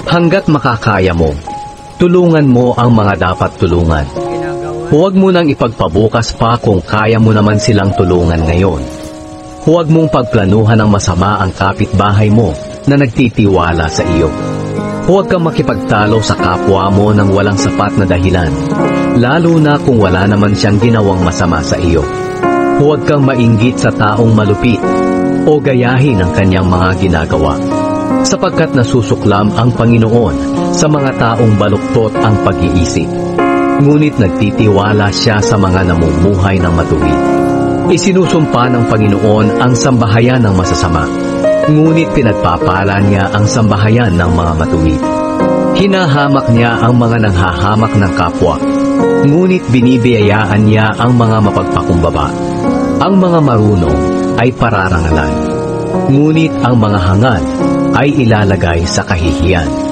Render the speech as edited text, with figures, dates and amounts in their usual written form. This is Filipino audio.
Hanggat makakaya mo, tulungan mo ang mga dapat tulungan. Huwag mo nang ipagpabukas pa kung kaya mo naman silang tulungan ngayon. Huwag mong pagplanuhan ng masama ang kapitbahay mo na nagtitiwala sa iyo. Huwag kang makipagtalo sa kapwa mo ng walang sapat na dahilan, lalo na kung wala naman siyang ginawang masama sa iyo. Huwag kang mainggit sa taong malupit o gayahin ang kanyang mga ginagawa, sapagkat nasusuklam ang Panginoon sa mga taong baluktot ang pag-iisip. Ngunit nagtitiwala siya sa mga namumuhay ng matuwid. Isinusumpa ng Panginoon ang sambahayan ng masasama, ngunit pinagpapala niya ang sambahayan ng mga matuwid. Hinahamak niya ang mga nanghahamak ng kapwa, ngunit binibiyayaan niya ang mga mapagpakumbaba. Ang mga marunong ay pararangalan, ngunit ang mga hangad ay ilalagay sa kahihiyan.